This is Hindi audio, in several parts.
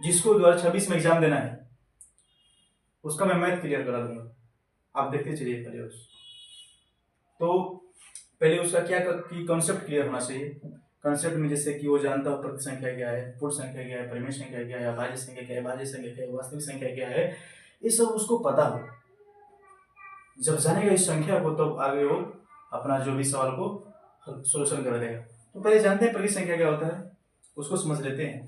जिसको 2026 में एग्जाम देना है उसका मैं मैथ क्लियर करा दूंगा, आप देखते चलिए पहले तो पहले उसका क्या कि कॉन्सेप्ट क्लियर होना चाहिए। कॉन्सेप्ट में जैसे कि वो जानता हो प्रति संख्या क्या है, पूर्ण संख्या क्या है, परिमेय संख्या क्या है, अभाज्य संख्या क्या है, भाज्य संख्या क्या है, वास्तविक संख्या क्या है, ये सब उसको पता हो। जब जानेगा इस संख्या को तब आगे वो अपना जो भी सवाल को सोल्यूशन कर देगा। तो पहले जानते हैं परिमित संख्या क्या होता है, उसको समझ लेते हैं।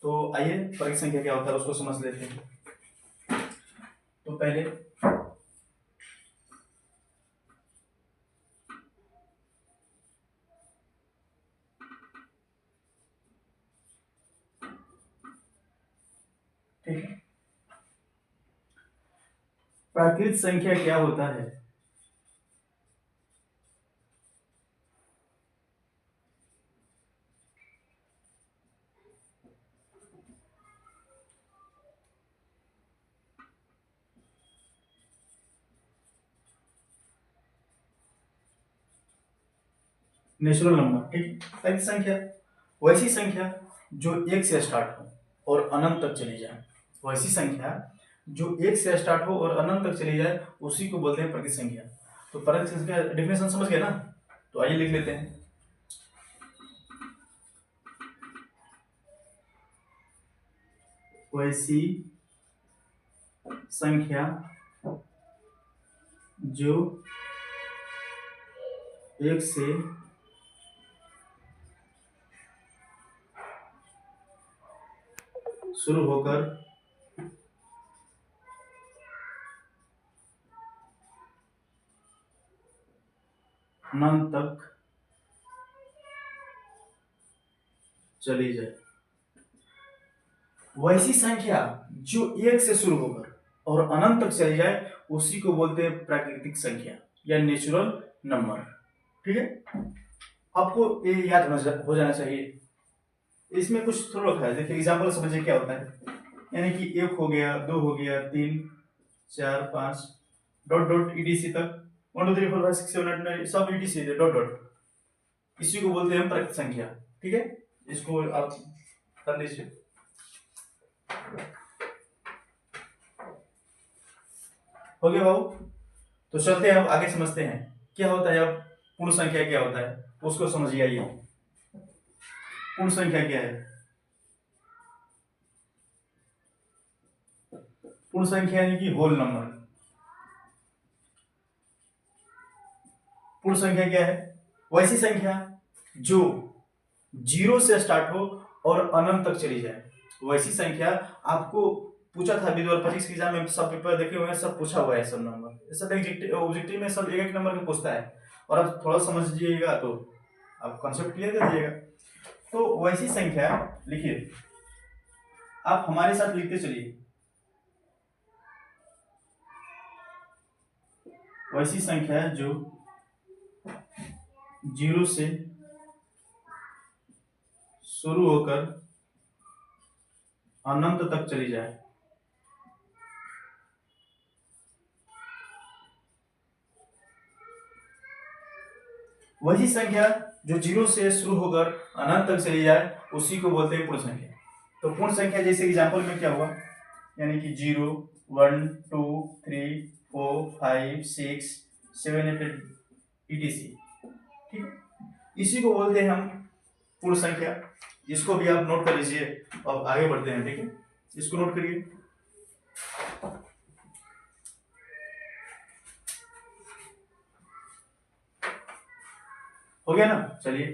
तो आइए परिमित संख्या क्या होता है उसको समझ लेते हैं। तो पहले ठीक है, प्राकृत संख्या क्या होता है? नेचुरल नंबर, ठीक। प्राकृत संख्या वैसी संख्या जो एक से स्टार्ट हो और अनंत तक चली जाए। वैसी संख्या जो एक से स्टार्ट हो और अनंत तक चली जाए उसी को बोलते हैं प्राकृत संख्या। तो प्राकृत संख्या डेफिनेशन समझ गए ना? तो आइए लिख लेते हैं। वैसी संख्या जो एक से शुरू होकर अनंत तक चली जाए। वैसी संख्या जो एक से शुरू होकर और अनंत तक चली जाए उसी को बोलते हैं प्राकृतिक संख्या या नेचुरल नंबर। ठीक है, आपको ये याद हो जाना चाहिए। इसमें कुछ थोड़ा रखा है, देखिए एग्जाम्पल समझिए क्या होता है। यानी कि 1 हो गया, 2 हो गया, 3 4 5 डॉट डॉट ईटीसी तक 1 2 3 4 5 6 7 8 9 सब ईटीसी डॉट डॉट, इसी को बोलते हैं प्राकृतिक संख्या। ठीक है, इसको आप कर लीजिए। हो गया बाबू? तो चलते हैं अब आगे समझते हैं क्या होता है। अब पूर्ण संख्या क्या होता है उसको समझिए। आइए, पूर्ण संख्या क्या है? पूर्ण संख्या यानी कि होल नंबर। पूर्ण संख्या क्या है? वैसी संख्या जो 0 से स्टार्ट हो और अनंत तक चली जाए। वैसी संख्या आपको पूछा था अभी 2025 के एग्जाम में, सब पेपर देखे हुए हैं, सब पूछा हुआ है, सब नंबर सब ऑब्जेक्टिव में सब एक एक नंबर का पूछता है। और आप थोड़ा समझिएगा तो आप कॉन्सेप्ट क्लियर कर दीजिएगा। तो वैसी संख्या लिखिए, आप हमारे साथ लिखते चलिए। वैसी संख्या जो 0 से शुरू होकर अनंत तक चली जाए। वही संख्या जो 0 से शुरू होकर अनंत तक चली जाए उसी को बोलते हैं पूर्ण संख्या। तो पूर्ण संख्या जैसे एग्जांपल में क्या हुआ, यानी कि 0 1 2 3 4 5 6 7 8 ईटीसी। ठीक है, इसी को बोलते हैं हम पूर्ण संख्या। इसको भी आप नोट कर लीजिए। अब आगे बढ़ते हैं। ठीक है, इसको नोट करिए। हो गया ना? चलिए,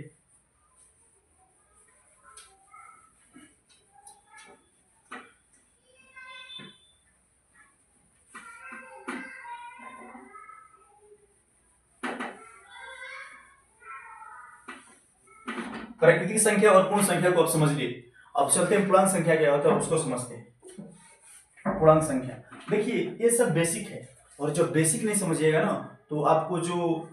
प्राकृतिक संख्या और पूर्ण संख्या को आप समझ लिए। अब चलते हैं पूर्णांक संख्या क्या होता है उसको समझते हैं। पूर्णांक संख्या देखिए ये सब बेसिक है, और जब बेसिक नहीं समझिएगा ना तो आपको जो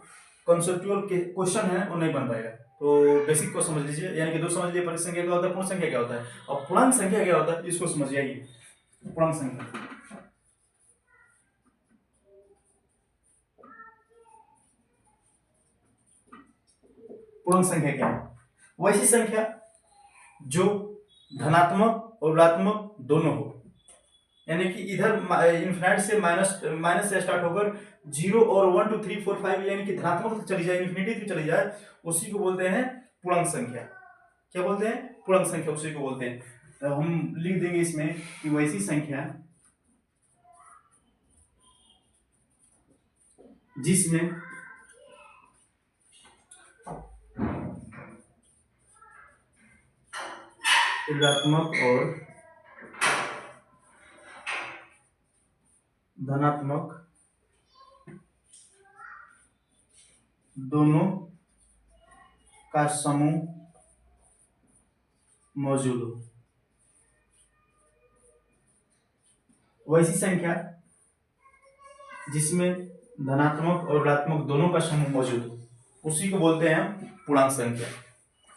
कॉन्सेप्चुअल क्वेश्चन है वो नहीं बन पाएगा। तो बेसिक को समझ लीजिए, यानी कि दो समझ लीजिए, प्राकृतिक संख्या क्या होता है, पूर्ण संख्या क्या होता है, और पूर्णांक संख्या क्या होता है इसको समझिए। पूर्णांक संख्या पूर्णांक संख्या क्या है? वैसी संख्या जो धनात्मक और ऋणात्मक दोनों हो, यानी कि इधर इन्फिनिट से माइनस से स्टार्ट होकर 0 और 1 2 3 4 5 यानी कि धनात्मक तक चली जाए, इन्फिनिटी तक चली जाए, उसी को बोलते हैं पूर्णांक संख्या। क्या बोलते हैं? पूर्णांक संख्या, उसी को बोलते हैं। तो हम लिख देंगे इसमें कि वैसी संख्या जिसमें ऋणात्मक और धनात्मक दोनों का समूह मौजूद हो। वैसी संख्या जिसमें धनात्मक और ऋणात्मक दोनों का समूह मौजूद हो, उसी को बोलते हैं पूर्णांक संख्या।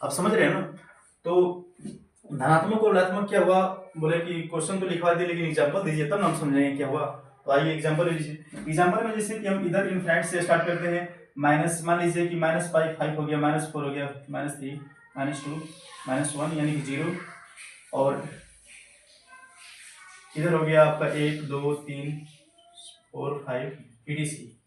आप समझ रहे हैं ना? तो धनात्मक और ऋणात्मक क्या हुआ, बोले कि क्वेश्चन तो लिखवा दिए लेकिन एग्जांपल दीजिए तब ना हम समझेंगे क्या हुआ। तो आइए एग्जांपल लीजिए। एग्जांपल में जैसे कि हम इधर इनफिनिट से स्टार्ट करते हैं, माइनस, मान लीजिए कि -5 हो गया, -4 हो गया, -3 -2 -1 यानी कि 0, और इधर हो गया आपका 1 2 3 4 5 etc।